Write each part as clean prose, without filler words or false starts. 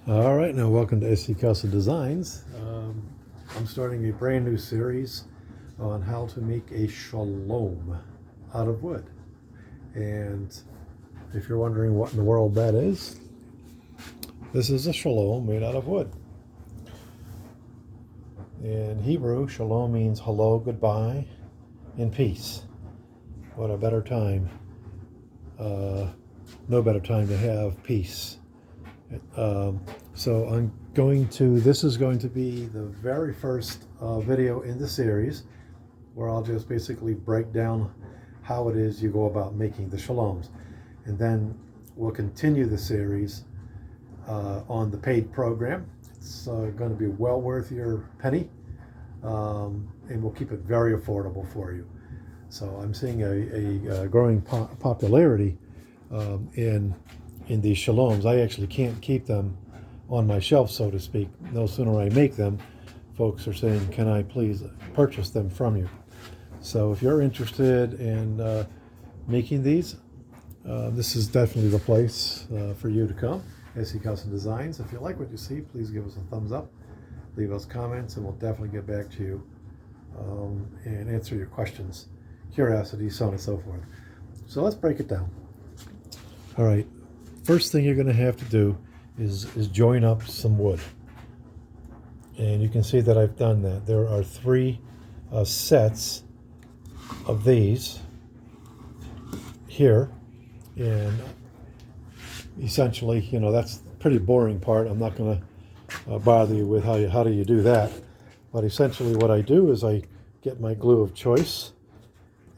All right, now welcome to SC Custom Designs. I'm starting a brand new series on how to make a shalom out of wood. And if you're wondering what in the world that is, this is a shalom made out of wood. In Hebrew, shalom means hello, goodbye, and peace. What a better time. No better time to have peace. So this is going to be the very first video in the series where I'll just basically break down how it is you go about making the shaloms. And then we'll continue the series on the paid program. It's going to be well worth your penny, and we'll keep it very affordable for you. So I'm seeing a growing popularity in these shaloms. I actually can't keep them on my shelf, so to speak. No sooner I make them, folks are saying, can I please purchase them from you? So if you're interested in making these, this is definitely the place for you to come. SC Custom Designs. If you like what you see, please give us a thumbs up, leave us comments, and we'll definitely get back to you and answer your questions, curiosities, so on and so forth. So let's break it down. All right, first thing you're going to have to do is join up some wood. And you can see that I've done that. There are three sets of these here. And essentially, you know, that's the pretty boring part. I'm not going to bother you with how do you do that. But essentially what I do is I get my glue of choice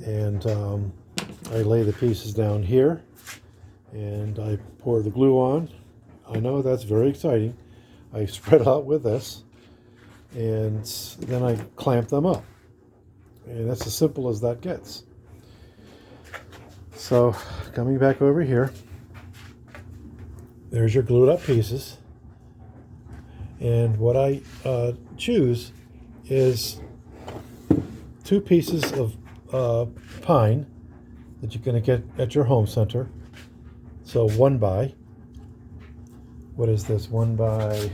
and I lay the pieces down here and I pour the glue on. I know that's very exciting. I spread out with this and then I clamp them up. And that's as simple as that gets. So coming back over here, there's your glued up pieces. And what I choose is 2 pieces of pine that you're going to get at your home center. So 1 by, what is this? 1 by,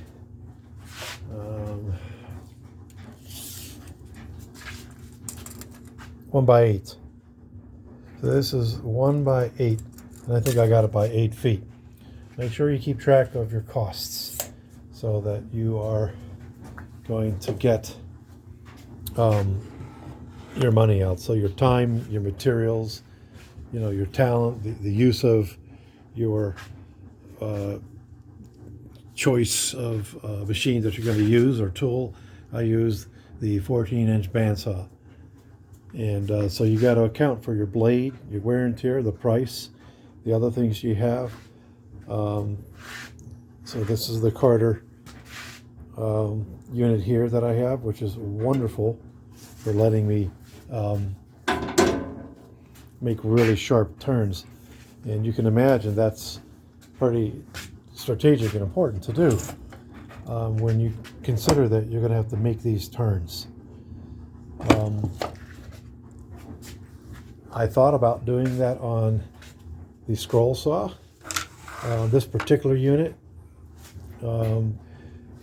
1 by 8. So this is 1 by 8, and I think I got it by 8 feet. Make sure you keep track of your costs so that you are going to get your money out. So your time, your materials, you know, your talent, the use of your choice of machine that you're going to use or tool. I use the 14-inch BandSaw. And so you got to account for your blade, your wear and tear, the price, the other things you have. So this is the Carter unit here that I have, which is wonderful for letting me make really sharp turns. And you can imagine that's pretty strategic and important to do when you consider that you're going to have to make these turns. I thought about doing that on the scroll saw. This particular unit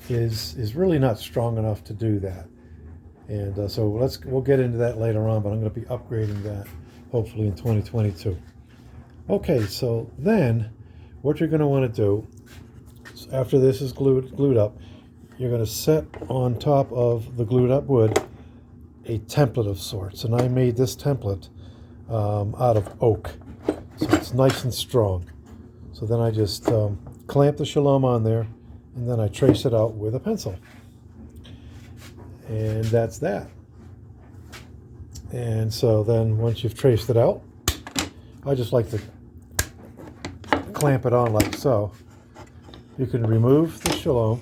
is really not strong enough to do that. And so we'll get into that later on, but I'm going to be upgrading that hopefully in 2022. Okay, so then what you're going to want to do after this is glued up, you're going to set on top of the glued up wood a template of sorts. And I made this template out of oak, so it's nice and strong. So then I just clamp the shalom on there, and then I trace it out with a pencil. And that's that. And so then once you've traced it out, I just like to clamp it on like so. You can remove the shalom,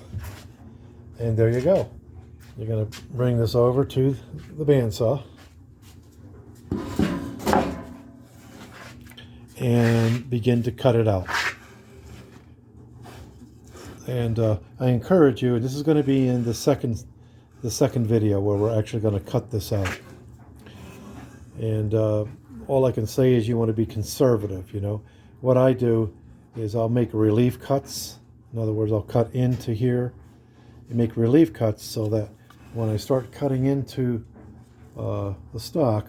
and there you go. You're going to bring this over to the bandsaw and begin to cut it out. And I encourage you, this is going to be in the second video where we're actually going to cut this out. And all I can say is you want to be conservative, you know. What I do is I'll make relief cuts In other words, I'll cut into here and make relief cuts so that when I start cutting into the stock,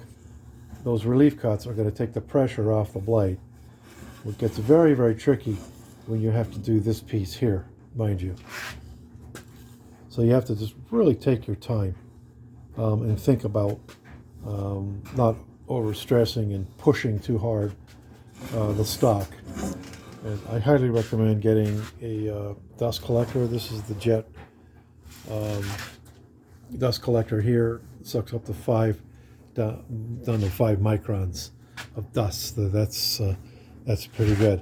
those relief cuts are going to take the pressure off the blade. It gets very, very tricky when you have to do this piece here, mind you. So you have to just really take your time and think about not overstressing and pushing too hard the stock. And I highly recommend getting a dust collector. This is the Jet dust collector here. It sucks up to 5 down to 5 microns of dust. That's pretty good.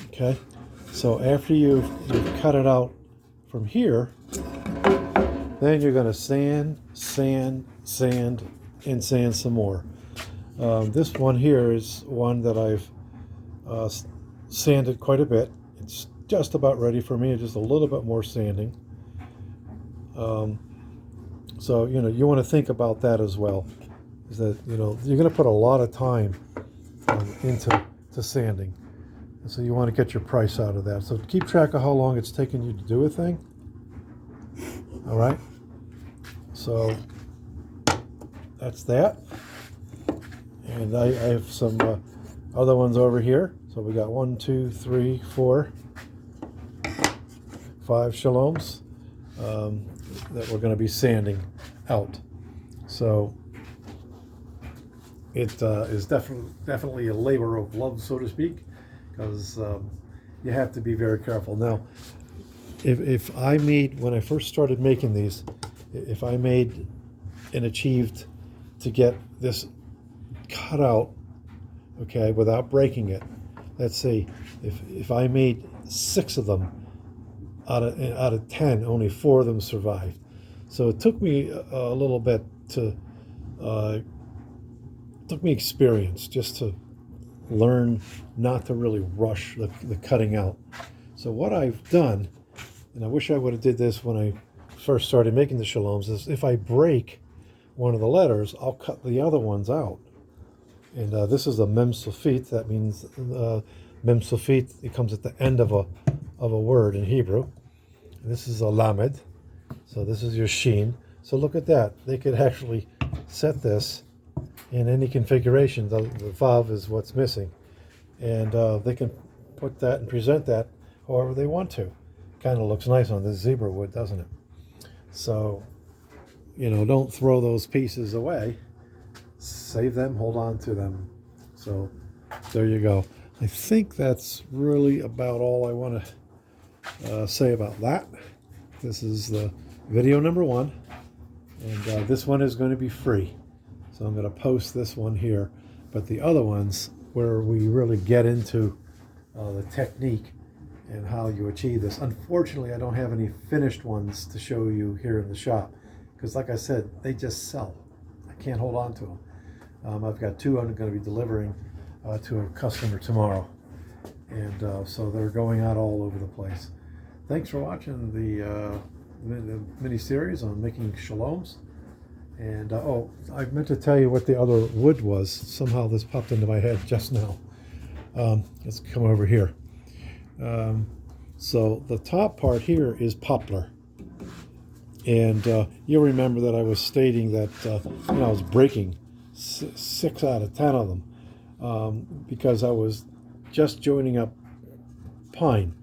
Okay, so after you've cut it out from here, then you're going to sand, and sand some more. This one here is one that I've sanded quite a bit. It's just about ready for me, just a little bit more sanding. So you want to think about that as well. Is that you're going to put a lot of time into sanding, and so you want to get your price out of that. So keep track of how long it's taking you to do a thing. All right. So that's that. And I have some other ones over here. So we got 1, 2, 3, 4, 5 Shaloms that we're going to be sanding out. So it is definitely a labor of love, so to speak, because you have to be very careful. Now, if I made, when I first started making these, if I made and achieved to get this cut out, okay, without breaking it, let's say if I made 6 of them out of 10, only 4 of them survived. So it took me a little bit to took me experience just to learn not to really rush the cutting out. So what I've done, and I wish I would have did this when I first started making the Shaloms, is if I break one of the letters, I'll cut the other ones out. And this is a mem sulfit. That means mem sulfit. It comes at the end of a word in Hebrew. And this is a lamed. So this is your sheen. So look at that. They could actually set this in any configuration. The vav is what's missing, and they can put that and present that however they want to. Kind of looks nice on this zebra wood, doesn't it? So don't throw those pieces away. Save them, hold on to them. So there you go. I think that's really about all I want to say about that. This is the video number 1, and this one is going to be free. So I'm going to post this one here, but the other ones where we really get into the technique and how you achieve this. Unfortunately, I don't have any finished ones to show you here in the shop because, like I said, they just sell. I can't hold on to them. I've got 2 I'm going to be delivering to a customer tomorrow, and so they're going out all over the place. Thanks for watching the mini-series on making Shaloms. And oh, I meant to tell you what the other wood was. Somehow this popped into my head just now. Let's come over here. So the top part here is poplar. And you'll remember that I was stating that I was breaking 6 out of 10 of them because I was just joining up pine.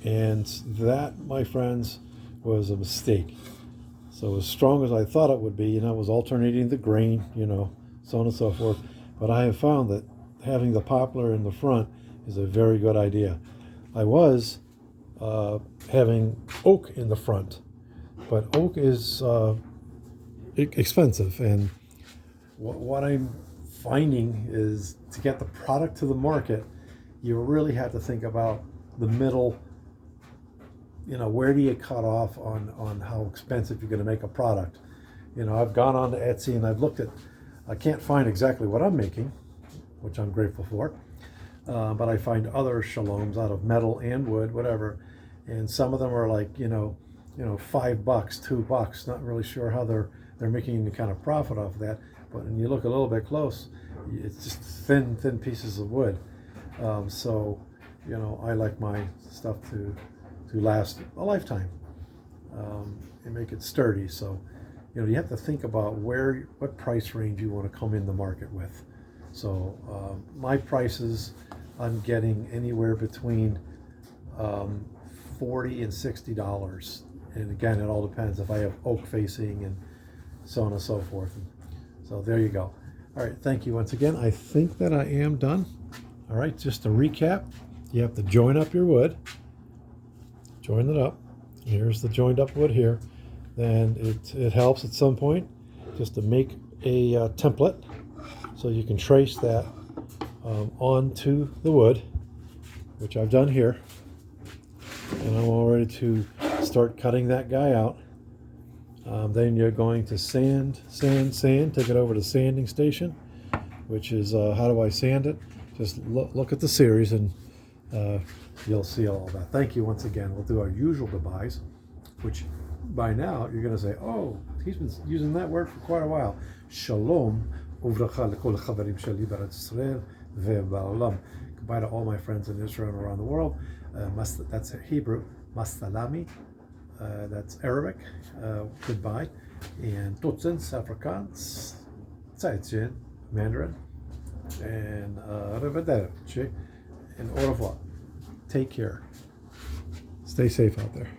And that, my friends, was a mistake. So as strong as I thought it would be, I was alternating the grain, so on and so forth. But I have found that having the poplar in the front is a very good idea. I was having oak in the front, but oak is expensive. And what I'm finding is to get the product to the market, you really have to think about the middle. Where do you cut off on how expensive you're going to make a product? I've gone on to Etsy and I've looked at, I can't find exactly what I'm making, which I'm grateful for, but I find other Shaloms out of metal and wood, whatever, and some of them are like, $5, $2, not really sure how they're making any kind of profit off of that, but when you look a little bit close, it's just thin pieces of wood. So I like my stuff to last a lifetime and make it sturdy. So, you have to think about what price range you want to come in the market with. So my prices, I'm getting anywhere between $40 and $60. And again, it all depends if I have oak facing and so on and so forth. And so there you go. All right, thank you once again. I think that I am done. All right, just to recap, you have to join up your wood. Join it up. Here's the joined up wood here. Then it helps at some point just to make a template so you can trace that onto the wood, which I've done here. And I'm all ready to start cutting that guy out. Then you're going to sand, take it over to the sanding station, which is, how do I sand it? Just look at the series and you'll see all that. Thank you once again. We'll do our usual goodbyes, which by now you're going to say, oh, he's been using that word for quite a while. Shalom. Goodbye to all my friends in Israel and around the world. That's Hebrew. Mastalami. That's Arabic. Goodbye. And Tutsens, Afrikaans. Zaitzien, Mandarin. And Arrivederci. And au revoir. Take care. Stay safe out there.